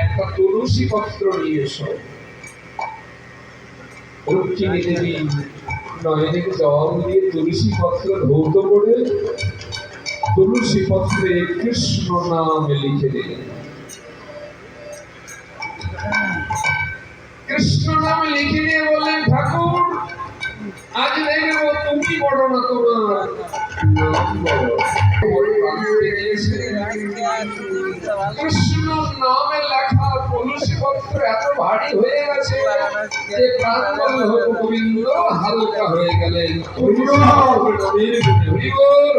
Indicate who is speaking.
Speaker 1: একটা তুলসী পত্র নিয়ে এসো। রুক্মিণী দেবী নয়নের জল দিয়ে তুলসী পত্র ধৌত করে তুলসী পত্রে কৃষ্ণ নাম লিখে দিলেন। কৃষ্ণ নাম লিখে দিয়ে বললেন, ঠাকুর আজ দেখবো তুমি বড় না তোমার নাম বড়। কৃষ্ণ নামে লেখা তুলসী পত্র এত ভারী হয়ে গেছে যে প্রাণ গোবিন্দ হালকা হয়ে গেলেন। হরি বল, হরি বল।